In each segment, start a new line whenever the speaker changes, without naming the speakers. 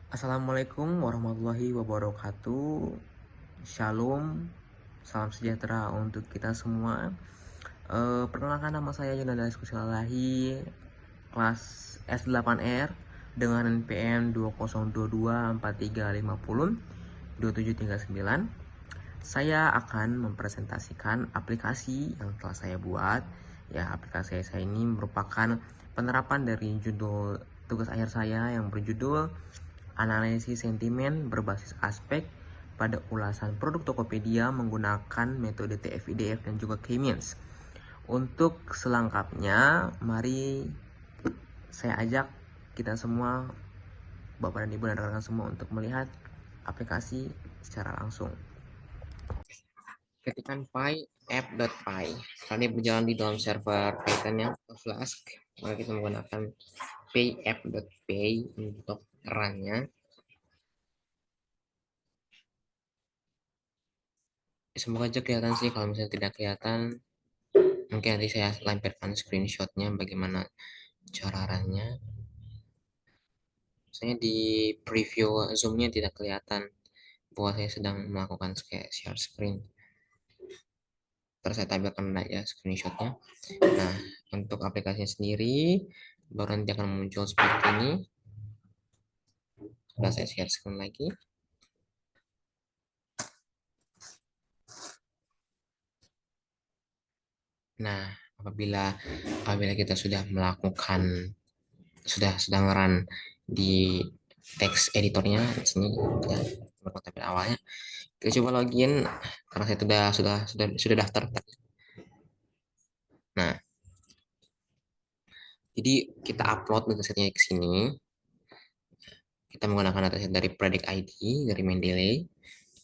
Assalamualaikum warahmatullahi wabarakatuh. Shalom, salam sejahtera untuk kita semua. Perkenalkan, nama saya Yunanda Iskusilalahi, kelas S8R dengan NPM 202243502739. Saya akan mempresentasikan aplikasi yang telah saya buat. Ya, aplikasi saya ini merupakan penerapan dari judul tugas akhir saya yang berjudul Analisis Sentimen Berbasis Aspek pada Ulasan Produk Tokopedia menggunakan metode TF-IDF dan juga K-means. Untuk selengkapnya, mari saya ajak kita semua, Bapak dan Ibu dan rekan semua, untuk melihat aplikasi secara langsung. Ketikkan py app.py. Kali berjalan di dalam server Python yang Flask, maka kita menggunakan py untuk runnya. Semoga aja kelihatan sih. Kalau misalnya tidak kelihatan, mungkin nanti saya lampirkan screenshotnya bagaimana cara runnya. Misalnya di preview zoomnya tidak kelihatan bahwa saya sedang melakukan share screen. Terus saya tampilkan aja screenshotnya. Nah, untuk aplikasinya sendiri baru nanti akan muncul seperti ini. Sudah saya share screen lagi. Nah, apabila kita sudah sedang run di text editornya di sini, ya, tampil awalnya. Kita coba login karena saya sudah daftar. Nah, jadi kita upload datasetnya ke sini. Kita menggunakan dataset dari predict ID, dari Mendeley,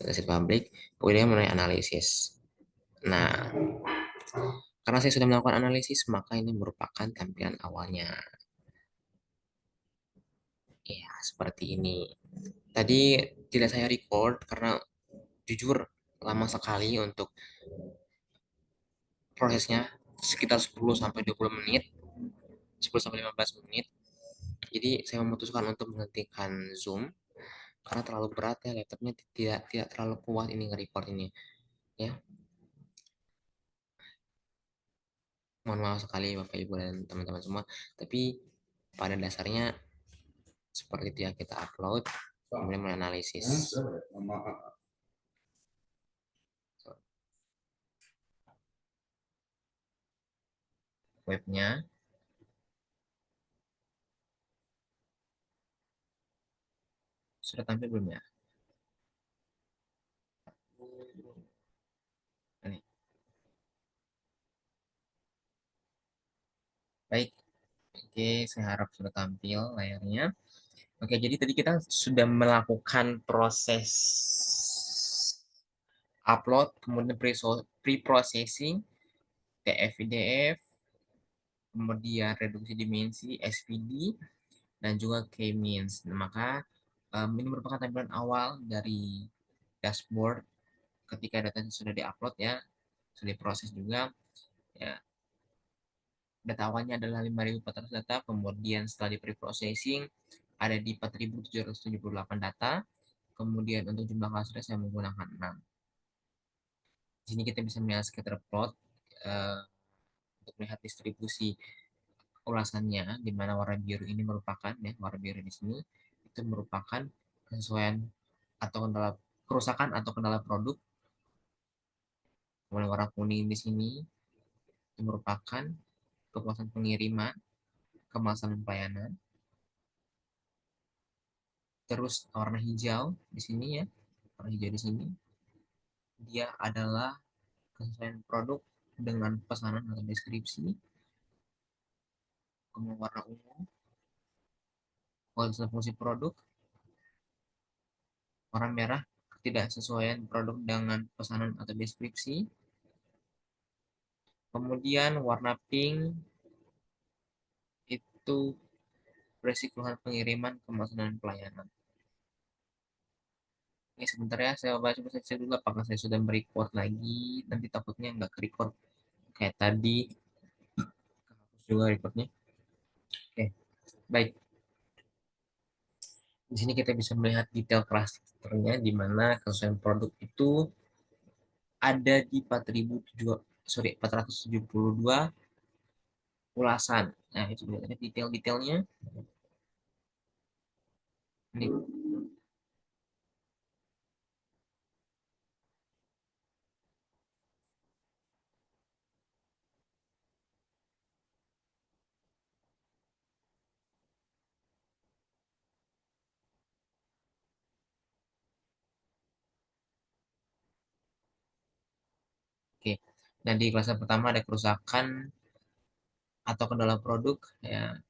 dataset public, kemudian mulai analisis. Nah, karena saya sudah melakukan analisis, maka ini merupakan tampilan awalnya. Ya, seperti ini. Tadi tidak saya record karena jujur lama sekali untuk prosesnya, sekitar 10 sampai 20 menit, 10 sampai 15 menit. Jadi saya memutuskan untuk menghentikan Zoom karena terlalu berat ya, laptopnya tidak terlalu kuat ini nge-record ini ya. Mohon maaf sekali Bapak Ibu dan teman-teman semua, tapi pada dasarnya seperti itu ya. Kita upload kemudian menganalisis webnya. Sudah tampil belum ya? Ini. Baik, oke, saya harap sudah tampil layarnya. Oke, jadi tadi kita sudah melakukan proses upload, kemudian pre-processing, TF-IDF, kemudian reduksi dimensi, SVD, dan juga K-means. Nah, maka ini merupakan tampilan awal dari dashboard ketika data sudah diupload ya, sudah diproses juga ya. Data awalnya adalah 5.400 data, kemudian setelah di pre-processing ada di 4.778 data, kemudian untuk jumlah kasusnya saya menggunakan 6. Di sini kita bisa melihat scatter plot untuk melihat distribusi ulasannya, di mana warna biru ini merupakan ya, warna biru di sini itu merupakan kesesuaian atau kendala kerusakan atau kendala produk. Kemudian warna kuning di sini itu merupakan kepuasan pengiriman, kemasan pelayanan. Terus warna hijau di sini ya, warna hijau di sini dia adalah kesesuaian produk dengan pesanan atau deskripsi. Kemudian warna ungu kualitas fungsi produk, warna merah ketidaksesuaian produk dengan pesanan atau deskripsi. Kemudian warna pink itu resikoan pengiriman, kemasan dan pelayanan. Ini sebentar ya, saya baca saja dulu apakah saya sudah merecord lagi. Nanti takutnya nggak ke-record kayak tadi, kehapus juga recordnya. Oke, baik. Di sini kita bisa melihat detail klasternya di mana kesesuaian produk itu ada di 472 ulasan. Nah, itu ada detail-detailnya. Ini, oke. Dan di kelas pertama ada kerusakan atau kendala produk. Ya,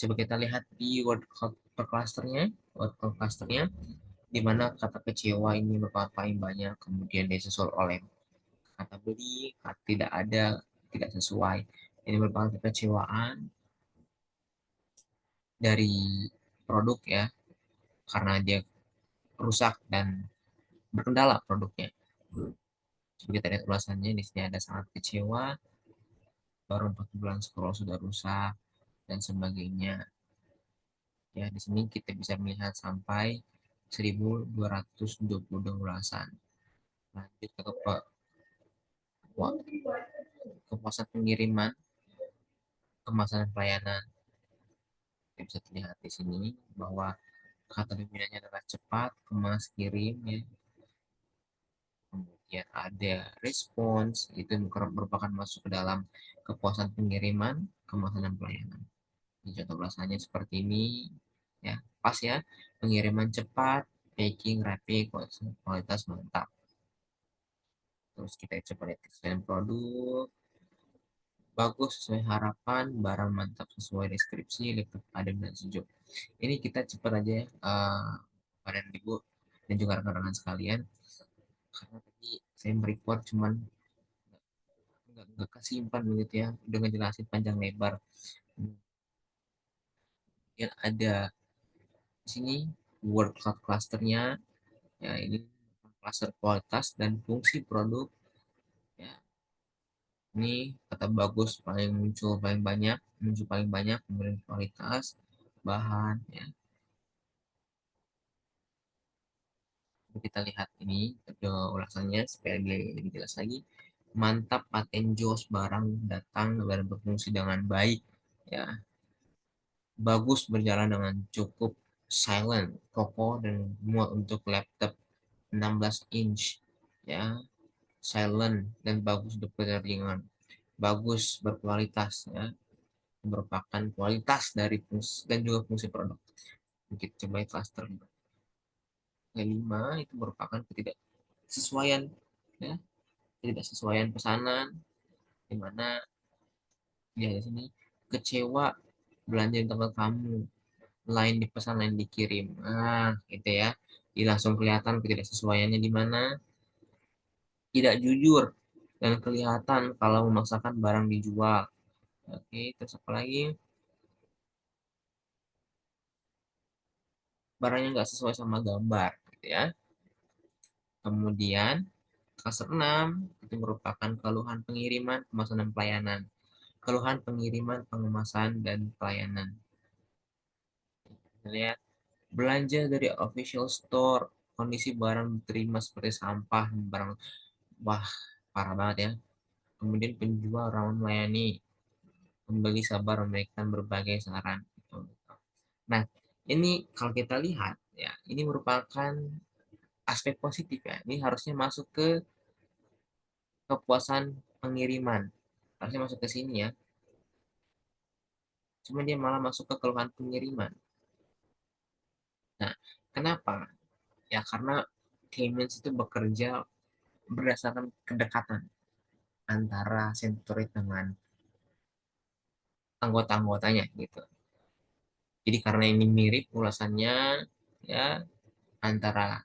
coba kita lihat di word cloud per clusternya, word cloud clusternya, di mana kata kecewa ini merupakan paling banyak, kemudian disusul oleh kata beli, kata tidak ada, tidak sesuai. Ini merupakan kekecewaan dari produk ya, karena dia rusak dan berkendala produknya. Jadi kita lihat ulasannya di sini ada sangat kecewa, baru 4 bulan scroll sudah rusak dan sebagainya. Ya, di sini kita bisa melihat sampai 1222 ulasan. Lanjut ke kepuasan pengiriman, kemasan dan pelayanan. Kita bisa terlihat di sini bahwa kata dominannya adalah cepat, kemas, kirim, ya. Kemudian ada respons, itu merupakan masuk ke dalam kepuasan pengiriman, kemasan dan pelayanan. Di contoh ulasannya seperti ini, ya pas ya, pengiriman cepat, packing rapi, kualitas mantap. Terus kita coba lihat desain produk, bagus sesuai harapan, barang mantap sesuai deskripsi, laptop adem dan sejuk. Ini kita cepat aja ya, Bapak dan Ibu dan juga rekan-rekan sekalian, karena tadi saya merecord cuman nggak kesimpan begitu ya, udah ngejelasin panjang lebar. Kemudian ada di sini word cloud clusternya, ya ini cluster kualitas dan fungsi produk, ya ini kata bagus paling muncul paling banyak, kemudian kualitas bahan, ya kita lihat ini ada ulasannya supaya lebih jelas lagi. Mantap, paten jos, barang datang dan berfungsi dengan baik, ya bagus, berjalan dengan cukup, silent, kokoh dan muat untuk laptop 16 inch, ya silent dan bagus untuk pertandingan, bagus, berkualitas, ya merupakan kualitas dari fungsi dan juga fungsi produk. Kita coba cluster kelima, itu merupakan ketidaksesuaian, ya ketidaksesuaian pesanan, di mana dia di sini kecewa, belanja di tempat kamu, lain dipesan lain dikirim, gitu ya. Jadi langsung kelihatan ketidaksesuaiannya di mana, tidak jujur dan kelihatan kalau memaksakan barang dijual. Oke, terus apa lagi, barangnya nggak sesuai sama gambar gitu ya. Kemudian klaster 6 itu merupakan keluhan pengiriman, kemasan dan pelayanan. Keluhan pengiriman, pengemasan dan pelayanan. Kita lihat belanja dari official store, kondisi barang diterima seperti sampah, barang wah parah banget ya. Kemudian penjual ramah melayani, pembeli sabar memberikan berbagai saran. Nah, ini kalau kita lihat ya, ini merupakan aspek positif ya. Ini harusnya masuk ke kepuasan pengiriman. Harusnya masuk ke sini ya. Cuma dia malah masuk ke keluhan pengiriman. Nah, kenapa? Ya karena Siemens itu bekerja berdasarkan kedekatan antara Century dengan anggota-anggotanya gitu. Jadi karena ini mirip ulasannya, ya antara,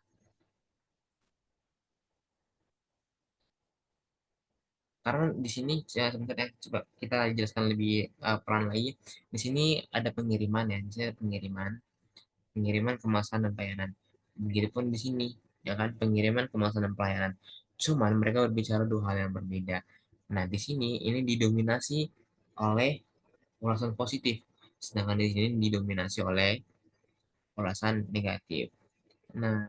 karena di sini ya sebentar ya, coba kita jelaskan lebih pelan lagi. Di sini ada pengiriman ya, di sini ada pengiriman kemasan dan pelayanan. Begitupun di sini ya kan, pengiriman kemasan dan pelayanan. Cuman mereka berbicara dua hal yang berbeda. Nah, di sini ini didominasi oleh ulasan positif, sedangkan di sini didominasi oleh ulasan negatif. Nah,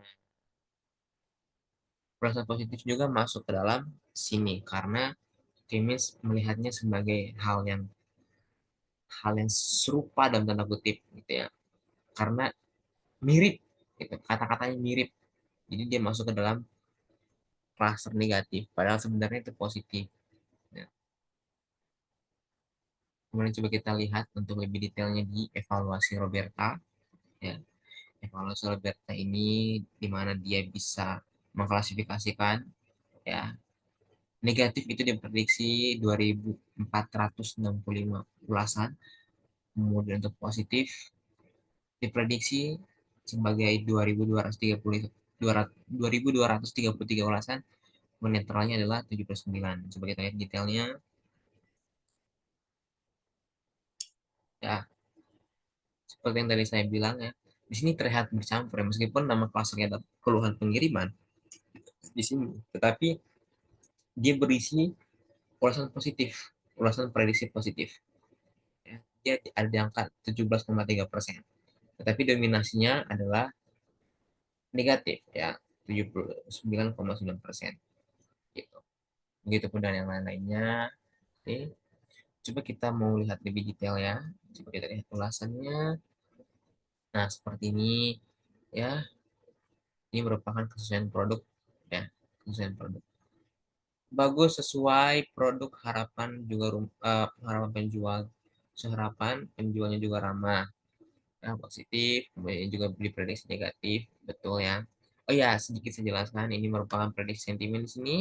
ulasan positif juga masuk ke dalam sini karena Kemis melihatnya sebagai hal yang serupa dalam tanda kutip gitu ya. Karena mirip gitu, kata-katanya mirip. Jadi dia masuk ke dalam klaster negatif padahal sebenarnya itu positif. Nah, kemudian coba kita lihat untuk lebih detailnya di evaluasi Roberta ya. Evaluasi Roberta ini di mana dia bisa mengklasifikasikan ya. Negatif itu diprediksi 2.465 ulasan. Kemudian untuk positif diprediksi sebagai 2.233 ulasan. Netralnya adalah 79. Coba kita lihat detailnya. Ya, seperti yang tadi saya bilang ya. Di sini terlihat bercampur ya, meskipun nama klasternya adalah keluhan pengiriman di sini, tetapi dia berisi ulasan positif, ulasan prediksi positif. Ya. Dia ada di angka 17,3%. Tetapi dominasinya adalah negatif ya, 79,9% gitu. Begitupun dengan yang lain-lainnya. Oke, coba kita mau lihat lebih detail ya. Coba kita lihat ulasannya. Nah, seperti ini ya. Ini merupakan kesesuaian produk ya, kesesuaian produk. Bagus sesuai produk harapan juga harapan penjual. Seharapan penjualnya juga ramah. Ya, positif, kemudian juga diprediksi negatif, betul ya. Oh ya, sedikit saya jelaskan, ini merupakan prediksi sentimen di sini,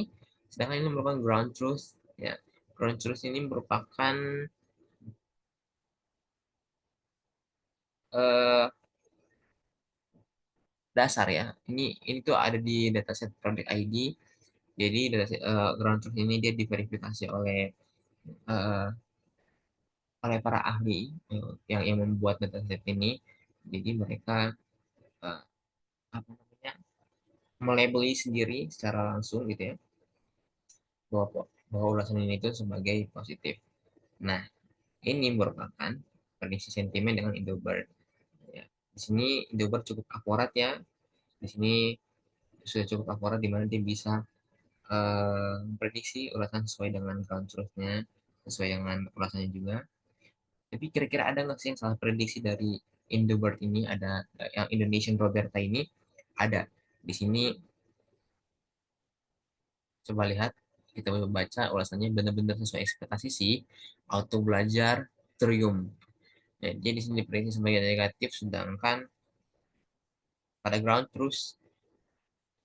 sedangkan ini merupakan ground truth ya. Ground truth ini merupakan eh, dasar ya. Ini tuh ada di dataset Product ID. Jadi dataset ground truth ini dia diverifikasi eh, oleh para ahli yang membuat dataset ini. Jadi mereka eh, apa namanya melabeli sendiri secara langsung gitu ya bahwa bahwa ulasan ini itu sebagai positif. Nah, ini merupakan prediksi sentimen dengan Indobird. Ya. Di sini Indobird cukup akurat ya. Di sini sudah cukup akurat di mana dia bisa prediksi ulasan sesuai dengan ground truth-nya, sesuai dengan ulasannya juga. Tapi kira-kira ada nggak sih yang salah prediksi dari Indobird ini? Ada yang Indonesian Roberta ini ada di sini. Coba lihat, kita baca ulasannya benar-benar sesuai ekspektasi sih. Auto belajar Triumph. Ya, jadi di sini diprediksi sebagai negatif, sedangkan pada ground truth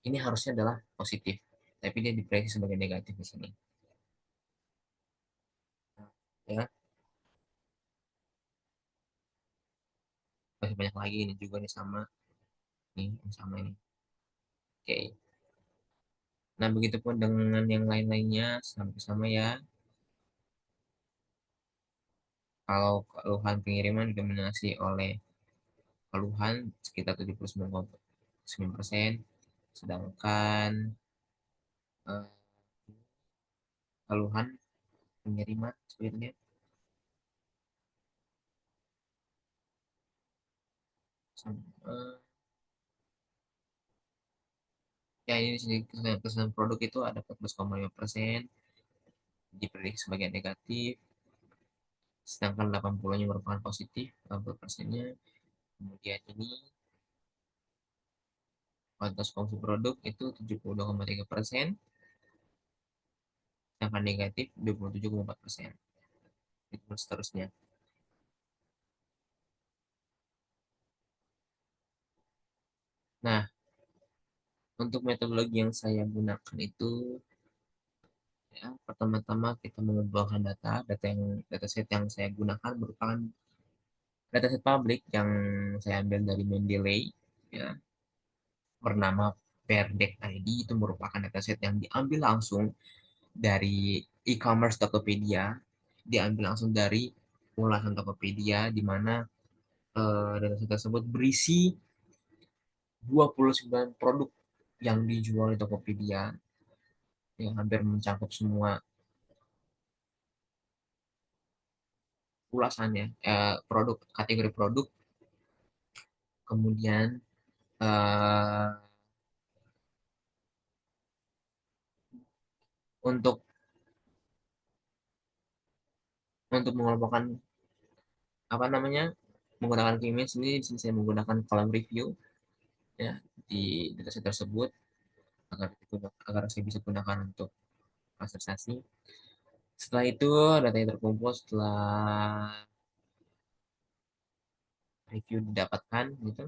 ini harusnya adalah positif. Tapi dia diprediksi sebagai negatif di sini. Ya, masih banyak lagi ini juga nih sama nih, yang sama ini. Oke. Nah, begitupun dengan yang lain-lainnya sama-sama ya. Kalau keluhan pengiriman didominasi oleh keluhan sekitar 79,9%, sedangkan eh, keluhan pengiriman sebenarnya eh, ya ini di sini kesan produk itu ada 14,5% diprediksi sebagai negatif, sedangkan 80-nya merupakan positif, 80%-nya. Kemudian ini kualitas konsumsi produk itu 72,3%, sedangkan negatif 27,4%. Itu seterusnya. Nah, untuk metodologi yang saya gunakan itu ya, pertama-tama kita mengumpulkan dataset yang saya gunakan merupakan dataset publik yang saya ambil dari Mendeley ya, bernama Perdek ID. Itu merupakan dataset yang diambil langsung dari e-commerce Tokopedia, diambil langsung dari ulasan Tokopedia di mana dataset tersebut berisi 29 produk yang dijual di Tokopedia yang hampir mencakup semua ulasannya, kategori produk Kemudian eh, untuk mengelompokkan apa namanya menggunakan K-means ini di sini saya menggunakan column review ya di dataset tersebut agar saya bisa gunakan untuk klasterisasi. Setelah itu data yang terkumpul setelah review didapatkan gitu,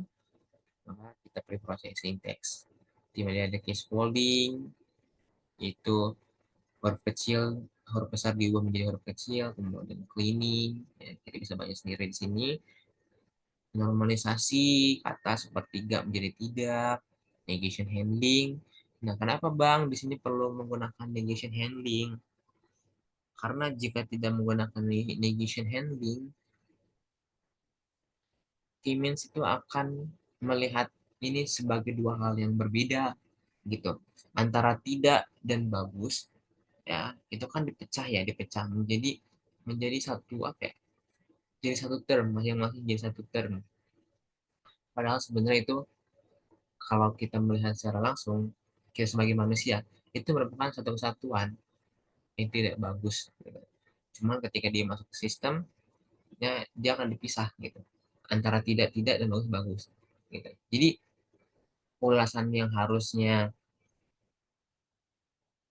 maka kita pre-processing teks. Di mana ada case folding, itu huruf kecil, huruf besar diubah menjadi huruf kecil, kemudian cleaning, ya, kita bisa baca sendiri di sini. Normalisasi kata sepertiga menjadi tidak, negation handling. Nah, kenapa Bang di sini perlu menggunakan negation handling? Karena jika tidak menggunakan negation handling, Siemens itu akan melihat ini sebagai dua hal yang berbeda gitu. Antara tidak dan bagus ya, itu kan dipecah menjadi satu apa ya? Jadi satu term, masing-masing jadi satu term. Padahal sebenarnya itu kalau kita melihat secara langsung, kita sebagai manusia, itu merupakan satu kesatuan yang tidak bagus gitu. Cuman ketika dia masuk ke sistem, ya dia akan dipisah gitu antara tidak dan bagus bagus gitu. Jadi ulasan yang harusnya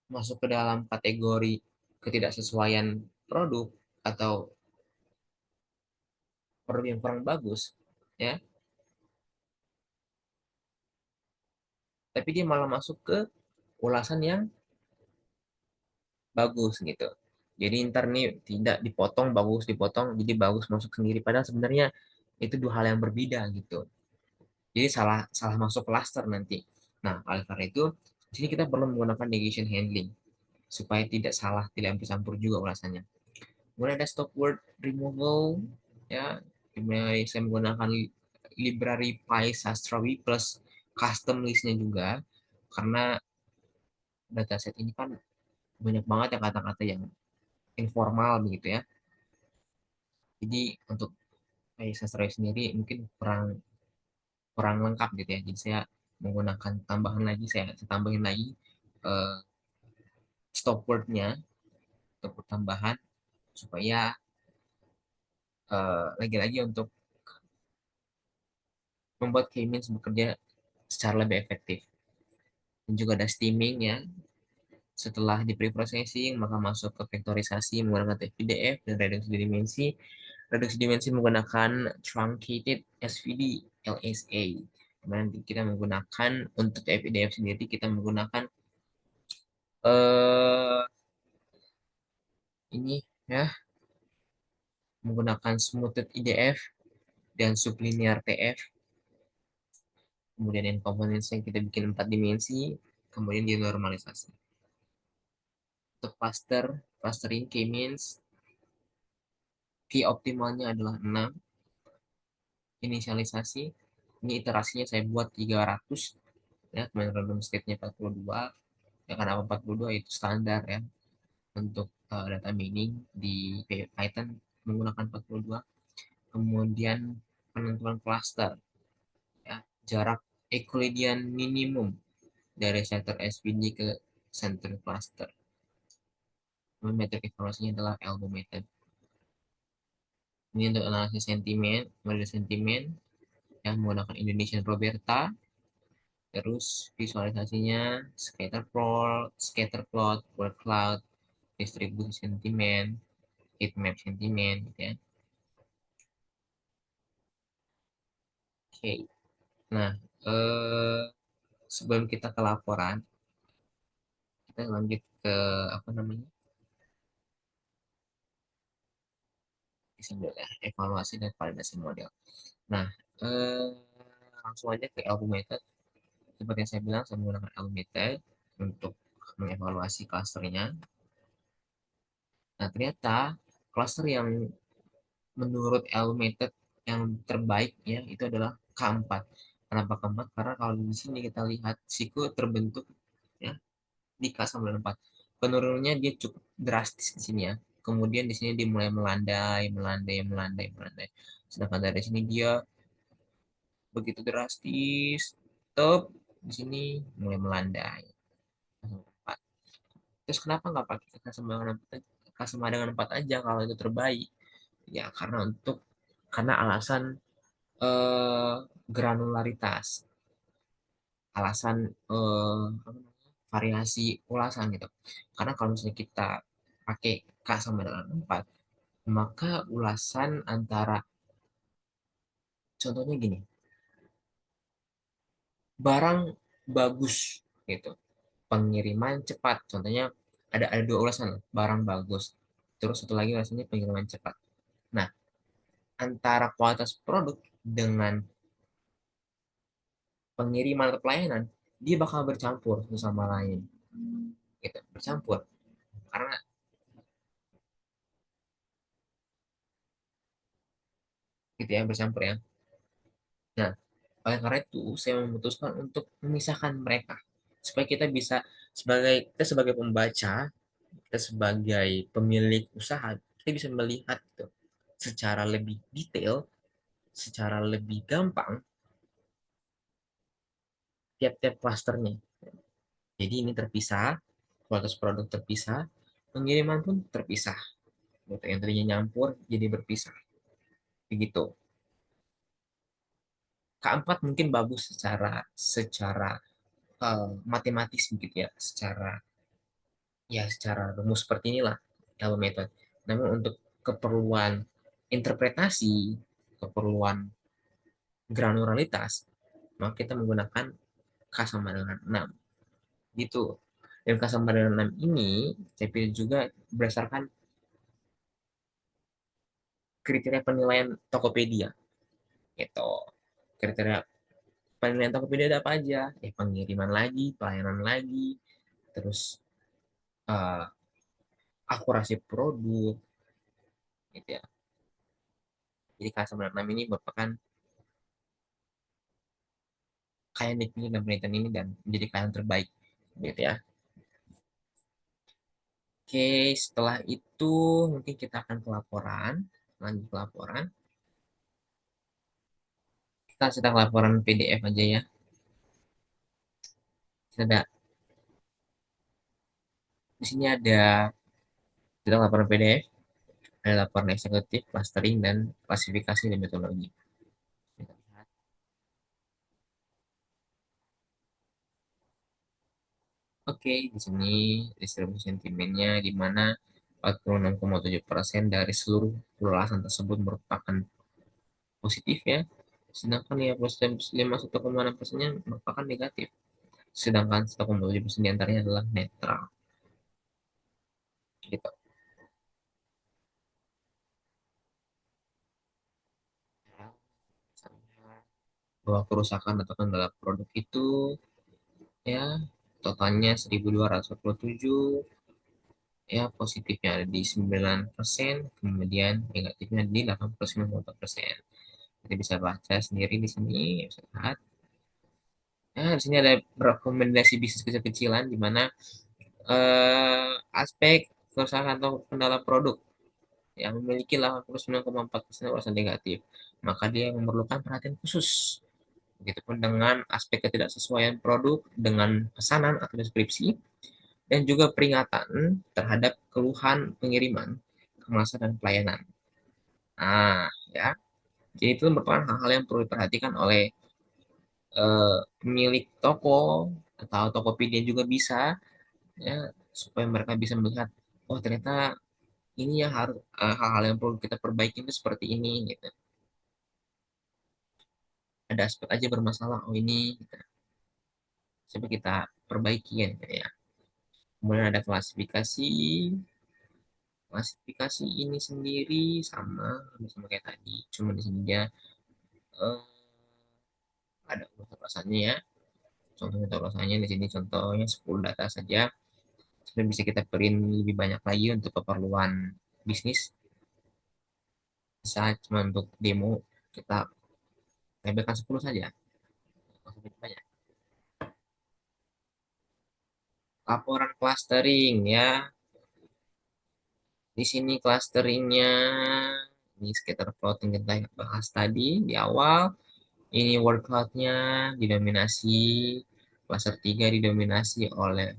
masuk ke dalam kategori ketidaksesuaian produk atau produk yang kurang bagus ya, tapi dia malah masuk ke ulasan yang bagus gitu. Jadi ntar nih tidak dipotong bagus dipotong jadi bagus masuk sendiri padahal sebenarnya itu dua hal yang berbeda gitu. Jadi salah salah masuk cluster nanti. Nah, oleh karena itu di sini kita perlu menggunakan negation handling supaya tidak salah, tidak campur juga ulasannya. Kemudian ada stop word removal ya, dimana saya menggunakan library PySastrawi plus custom listnya juga karena dataset ini kan banyak banget ya kata-kata yang informal begitu ya. Jadi untuk PySastrawi sendiri mungkin kurang kurang lengkap gitu ya. Jadi saya menggunakan tambahan lagi, saya tambahin lagi eh, stop wordnya untuk tambahan supaya lagi-lagi untuk membuat K-means bekerja secara lebih efektif. Dan juga ada steaming ya. Setelah di pre-processing, maka masuk ke vektorisasi menggunakan TF-PDF dan reduksi dimensi. Reduksi dimensi menggunakan truncated SVD LSA. Kemudian kita menggunakan untuk TF-PDF sendiri kita menggunakan eh ini ya menggunakan smoothed IDF dan sublinear TF. Kemudian yang components yang kita bikin 4 dimensi, kemudian dinormalisasi. Untuk clustering K-means, key optimalnya adalah 6. Inisialisasi, ini iterasinya saya buat 300. Ya, kemudian random state-nya 42. Ya, karena 42 itu standar ya untuk data mining di Python menggunakan 42. Kemudian penentuan cluster, ya, jarak Euclidean minimum dari center SVD ke center cluster. Metode evaluasinya adalah elbow method. Ini untuk analisis sentimen, model sentimen yang menggunakan Indonesian Roberta. Terus visualisasinya scatter plot, word cloud, distribusi sentimen, heat map sentimen, gitu ya. Oke. Nah, eh, sebelum kita ke laporan, kita lanjut ke apa namanya? Ya, evaluasi dan validasi model. Nah, eh, langsung aja ke algo method. Seperti yang saya bilang, saya menggunakan algo method untuk mengevaluasi klasternya. Nah, ternyata cluster yang menurut algo method yang terbaik ya itu adalah K4. Kenapa K4? Karena kalau di sini kita lihat siku terbentuk ya di K94. Penurunannya dia cukup drastis di sini ya. Kemudian di sini dia mulai melandai. Sedangkan dari sini dia begitu drastis, tetap di sini mulai melandai. Terus kenapa nggak pakai Kasama dengan 4 aja kalau itu terbaik? Ya karena alasan eh, granularitas, alasan apa namanya, variasi ulasan gitu. Karena kalau misalnya kita pakai K sama dengan 4, maka ulasan antara, contohnya gini, barang bagus gitu, pengiriman cepat, contohnya ada dua ulasan, barang bagus, terus satu lagi ulasannya pengiriman cepat. Nah, antara kualitas produk dengan pengiriman atau pelayanan, dia bakal bercampur satu sama lain gitu, bercampur karena gitu ya, bercampur ya. Nah, oleh karena itu saya memutuskan untuk memisahkan mereka supaya kita sebagai pembaca, kita sebagai pemilik usaha, kita bisa melihat gitu, secara lebih detail, secara lebih gampang tiap-tiap klasternya. Jadi ini terpisah, kualitas produk terpisah, pengiriman pun terpisah. Gitu. Yang tadinya nyampur jadi berpisah. Begitu. Keempat mungkin bagus secara matematis begitu ya, secara rumus seperti inilah dalam metode. Namun untuk keperluan interpretasi, keperluan granularitas, maka kita menggunakan K sama dengan 6 gitu. Dan K sama dengan 6 ini saya pilih juga berdasarkan kriteria penilaian Tokopedia gitu. Kriteria penilaian Tokopedia ada apa aja? Pengiriman lagi, pelayanan lagi, terus eh, akurasi produk gitu ya. Jadi K96 ini merupakan kayak yang dipilih dalam penelitian ini dan menjadi kayak yang terbaik gitu ya. Oke, setelah itu mungkin kita akan ke laporan, lanjut ke laporan. Kita sedang laporan PDF aja ya. Ada di sini ada sedang laporan PDF, ada laporan eksekutif, clustering dan klasifikasi dan metodologi. Oke, di sini distribusi sentimennya di mana 46,7% dari seluruh ulasan tersebut merupakan positif ya. Sedangkan ya positif 51,6%-nya merupakan negatif. Sedangkan 1,7% diantaranya adalah netral. Gitu. Bahwa kerusakan atau kendala produk itu ya totalnya 1.247, ya positifnya ada di 9%, kemudian negatifnya di 89,4%. Kita bisa baca sendiri di sini, bisa lihat. Nah, di sini ada rekomendasi bisnis kecil-kecilan di mana aspek kerusakan atau kendala produk yang memiliki 89,4% ulasan negatif, maka dia memerlukan perhatian khusus. Begitupun dengan aspek ketidaksesuaian produk dengan pesanan atau deskripsi, dan juga peringatan terhadap keluhan pengiriman, kemasan, dan pelayanan. Nah, ya, jadi itu merupakan hal-hal yang perlu diperhatikan oleh pemilik toko atau Tokopedia juga bisa, ya, supaya mereka bisa melihat, oh ternyata ini ya harus hal-hal yang perlu kita perbaiki itu seperti ini gitu. Ada aspek aja bermasalah, oh ini gitu. Coba kita perbaiki ya, gitu ya. Kemudian ada klasifikasi. Klasifikasi ini sendiri sama kayak tadi, cuma di sini dia eh, ada ulasannya ya. Contohnya ulasannya di sini contohnya 10 data saja. Sebenarnya bisa kita print lebih banyak lagi untuk keperluan bisnis. Bisa cuma untuk demo kita tampilkan 10 saja. Banyak. Laporan clustering ya. Di sini clusteringnya ini sekitar plotting kita bahas tadi di awal. Ini word cloud-nya didominasi, cluster 3 didominasi oleh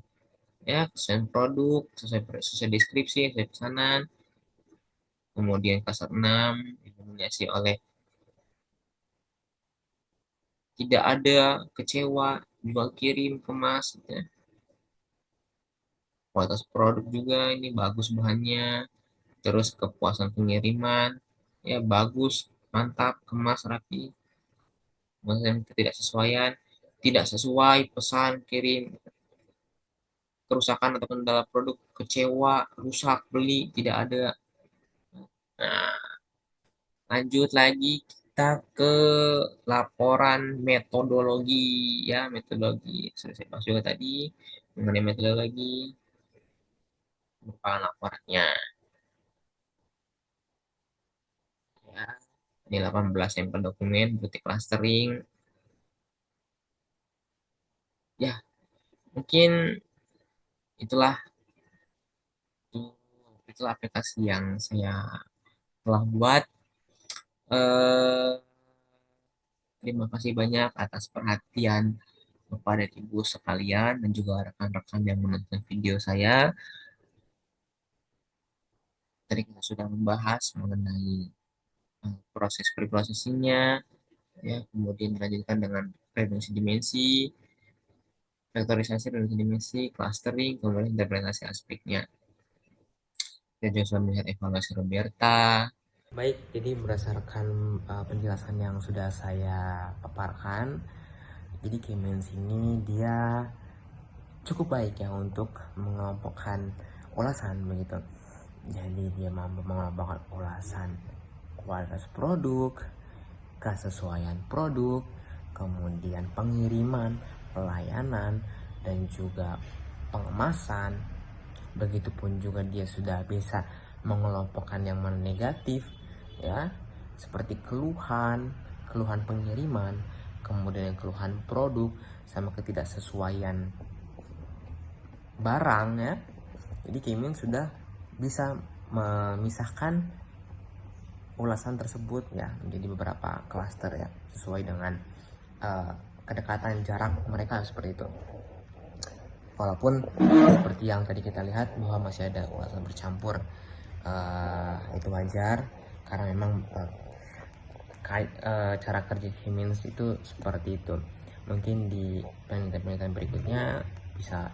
ya sesuai produk, sesuai deskripsi, sesuai pesanan. Kemudian cluster 6 didominasi oleh tidak ada, kecewa, jual kirim, kemas, gitu ya. Kualitas produk juga ini bagus bahannya, terus kepuasan pengiriman, ya bagus, mantap, kemas rapi. Kemudian ketidaksesuaian, tidak sesuai pesan kirim, kerusakan atau kendala produk, kecewa, rusak, beli, tidak ada. Nah, lanjut lagi kita ke laporan metodologi ya, metodologi. Sudah saya bahas juga tadi mengenai metodologi merupakan laporannya ya. Ini 18 sampel dokumen berarti clustering. Ya, mungkin itulah itulah aplikasi yang saya telah buat. Eh, Terima kasih banyak atas perhatian kepada ibu sekalian dan juga rekan-rekan yang menonton video saya. Tadi kita sudah membahas mengenai proses preprocessingnya, ya, kemudian dilanjutkan dengan reduksi dimensi, vektorisasi reduksi dimensi, clustering, kemudian interpretasi aspeknya. Kita juga sudah melihat evaluasi Roberta. Baik, jadi berdasarkan penjelasan yang sudah saya paparkan, jadi K-means ini dia cukup baik ya untuk mengelompokkan ulasan begitu. Jadi dia mampu mengelompokkan ulasan kualitas produk, kesesuaian produk, kemudian pengiriman, pelayanan, dan juga pengemasan. Begitupun juga dia sudah bisa mengelompokkan yang mana negatif ya, seperti keluhan pengiriman, kemudian keluhan produk sama ketidaksesuaian barang ya. Jadi Kimin sudah bisa memisahkan ulasan tersebut ya menjadi beberapa klaster ya, sesuai dengan kedekatan jarak mereka seperti itu. Walaupun seperti yang tadi kita lihat bahwa masih ada ulasan bercampur, itu wajar karena memang cara kerja Hemins itu seperti itu. Mungkin di penelitian berikutnya bisa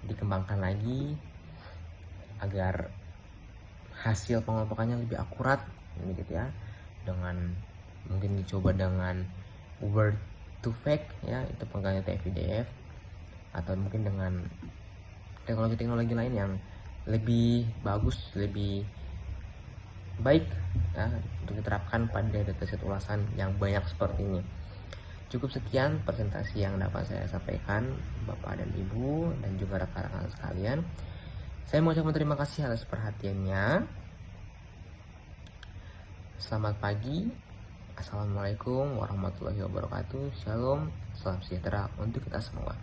dikembangkan lagi agar hasil pengelompokannya lebih akurat gitu ya, dengan mungkin dicoba dengan word to fact ya, itu pengganti TF-IDF, atau mungkin dengan teknologi-teknologi lain yang lebih bagus, lebih baik ya, untuk diterapkan pada dataset ulasan yang banyak seperti ini. Cukup sekian presentasi yang dapat saya sampaikan Bapak dan Ibu dan juga rekan-rekan sekalian. Saya mengucapkan terima kasih atas perhatiannya. Selamat pagi. Assalamualaikum warahmatullahi wabarakatuh. Shalom, salam sejahtera untuk kita semua.